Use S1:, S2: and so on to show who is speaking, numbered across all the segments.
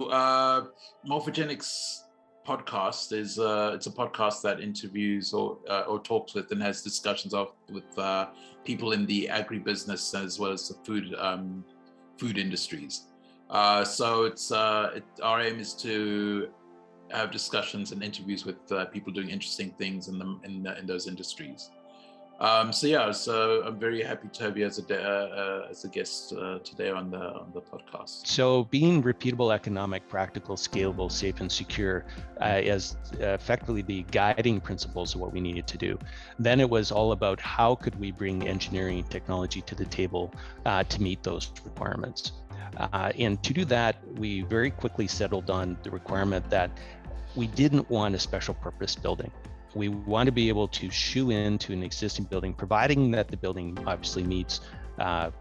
S1: Morphegenix podcast is it's a podcast that interviews or talks with and has discussions with people in the agribusiness as well as the food industries. So it's our aim is to have discussions and interviews with people doing interesting things in those industries. So I'm very happy to have you as a guest today on the podcast.
S2: So being repeatable, economic, practical, scalable, safe, and secure as effectively the guiding principles of what we needed to do. Then it was all about how could we bring engineering and technology to the table to meet those requirements. And to do that, we very quickly settled on the requirement that we didn't want a special purpose building. We want to be able to shoe into an existing building, providing that the building obviously meets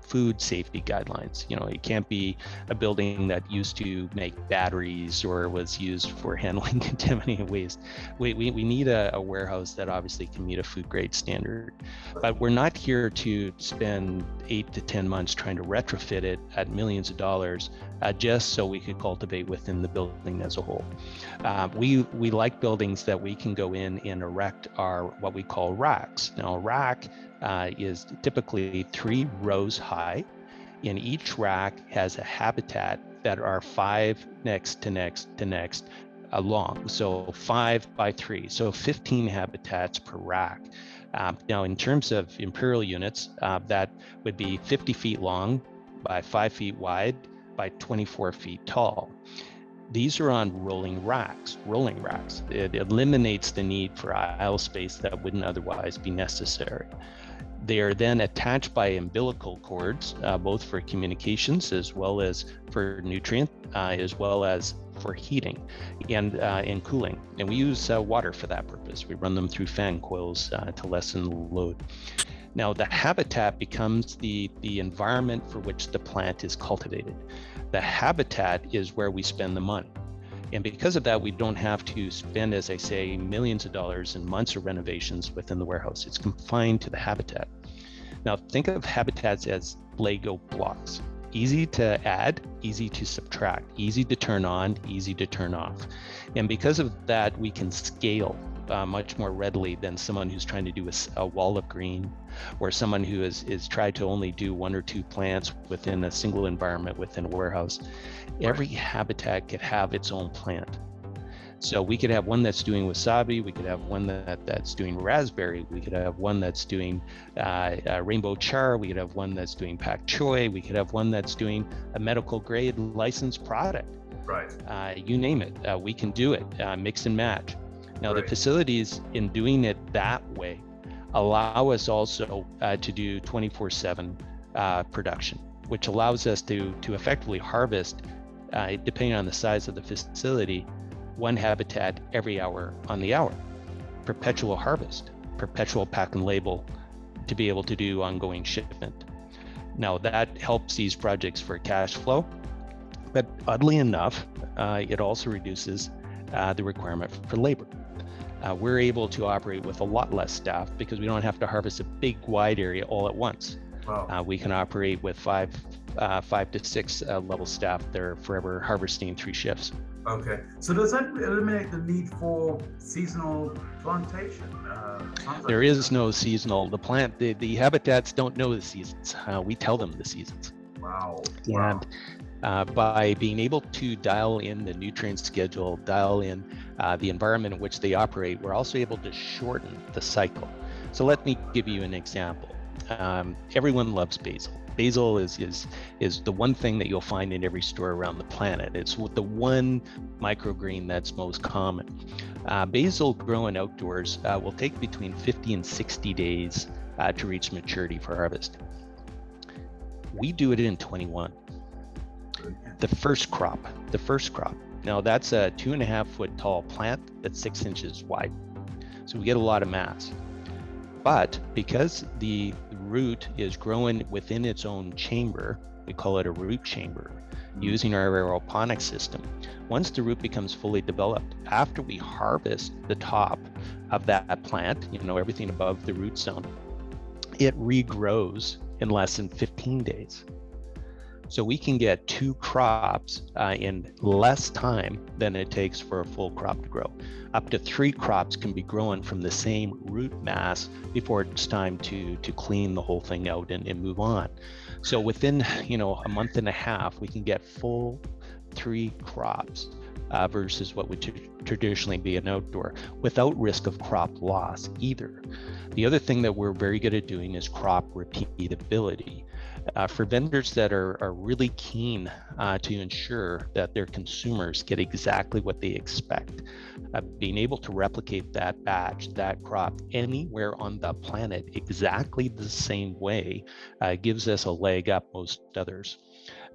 S2: food safety guidelines. You know, it can't be a building that used to make batteries or was used for handling contaminated waste. We need a warehouse that obviously can meet a food grade standard. But we're not here to spend 8 to 10 months trying to retrofit it at millions of dollars just so we could cultivate within the building as a whole. We like buildings that we can go in and erect our what we call racks. Now, a rack is typically 3 rows high, and each rack has a habitat that are 5 next to next to next long. So 5 by 3, so 15 habitats per rack. Now, in terms of imperial units, that would be 50 feet long by 5 feet wide by 24 feet tall. These are on rolling racks. It eliminates the need for aisle space that wouldn't otherwise be necessary. They are then attached by umbilical cords, both for communications as well as for nutrient, as well as for heating and cooling. And we use water for that purpose. We run them through fan coils to lessen the load. Now, the habitat becomes the environment for which the plant is cultivated. The habitat is where we spend the money. And because of that, we don't have to spend, as I say, millions of dollars and months of renovations within the warehouse. It's confined to the habitat. Now, think of habitats as Lego blocks. Easy to add, easy to subtract, easy to turn on, easy to turn off. And because of that, we can scale much more readily than someone who's trying to do a wall of green, or someone who is tried to only do 1 or 2 plants within a single environment within a warehouse. Every habitat could have its own plant. So we could have one that's doing wasabi, we could have one that's doing raspberry, we could have one that's doing rainbow char, we could have one that's doing pak choi, we could have one that's doing a medical grade licensed product.
S1: Right.
S2: You name it, we can do it, mix and match. Now, the facilities in doing it that way allow us also to do 24/7 production, which allows us to effectively harvest, depending on the size of the facility, 1 habitat every hour on the hour. Perpetual harvest, perpetual pack and label to be able to do ongoing shipment. Now, that helps these projects for cash flow, but oddly enough, it also reduces the requirement for labor. We're able to operate with a lot less staff because we don't have to harvest a big wide area all at once.
S1: Wow.
S2: We can operate with 5 to 6 level staff. They're forever harvesting 3 shifts.
S1: Okay, so does that eliminate the need for seasonal plantation?
S2: There is no seasonal. The habitats don't know the seasons. We tell them the seasons.
S1: Wow.
S2: And by being able to dial in the nutrient schedule, dial in the environment in which they operate, we're also able to shorten the cycle. So let me give you an example. Everyone loves basil. Basil is the one thing that you'll find in every store around the planet. It's the one microgreen that's most common. Basil grown outdoors will take between 50 and 60 days to reach maturity for harvest. We do it in 21. The first crop. Now that's a 2.5 foot tall plant that's 6 inches wide. So we get a lot of mass. But because the root is growing within its own chamber, we call it a root chamber, using our aeroponics system. Once the root becomes fully developed, after we harvest the top of that plant, everything above the root zone, it regrows in less than 15 days. So we can get 2 crops in less time than it takes for a full crop to grow. Up to 3 crops can be grown from the same root mass before it's time to clean the whole thing out and move on. So within a month and a half, we can get full 3 crops versus what would traditionally be an outdoor, without risk of crop loss either. The other thing that we're very good at doing is crop repeatability. For vendors that are really keen to ensure that their consumers get exactly what they expect, being able to replicate that batch, that crop anywhere on the planet exactly the same way gives us a leg up most others.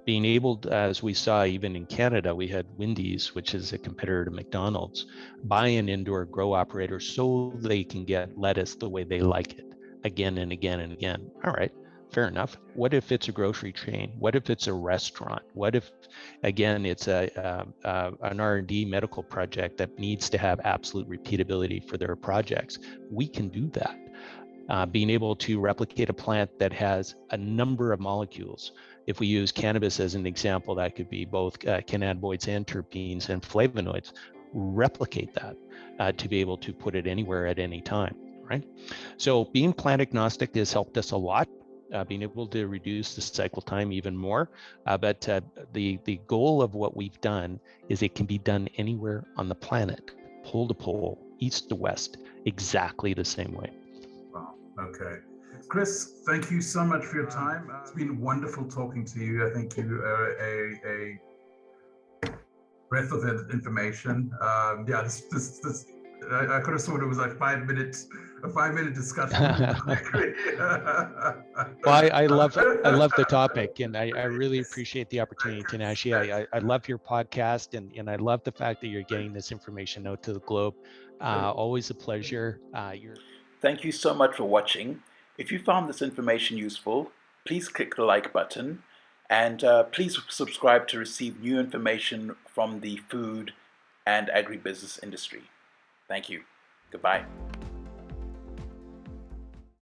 S2: Being able to, as we saw even in Canada, we had Wendy's, which is a competitor to McDonald's, buy an indoor grow operator so they can get lettuce the way they like it again and again and again. All right, fair enough. What if it's a grocery chain? What if it's a restaurant? What if, again, it's an R&D medical project that needs to have absolute repeatability for their projects? We can do that. Being able to replicate a plant that has a number of molecules. If we use cannabis as an example, that could be both cannabinoids and terpenes and flavonoids. Replicate that to be able to put it anywhere at any time, right? So being plant agnostic has helped us a lot. Being able to reduce the cycle time even more. But the goal of what we've done is it can be done anywhere on the planet, pole to pole, east to west, exactly the same way.
S3: Wow, okay. Chris, thank you so much for your time. It's been wonderful talking to you. I think you are a breadth of information. Yeah, this I could have thought it was like a 5-minute discussion.
S2: Well, I love the topic, and I really appreciate the opportunity, Tinashe. I love your podcast, and I love the fact that you're getting this information out to the globe. Always a pleasure.
S1: Thank you so much for watching. If you found this information useful, please click the like button, and please subscribe to receive new information from the food and agribusiness industry. Thank you. Goodbye.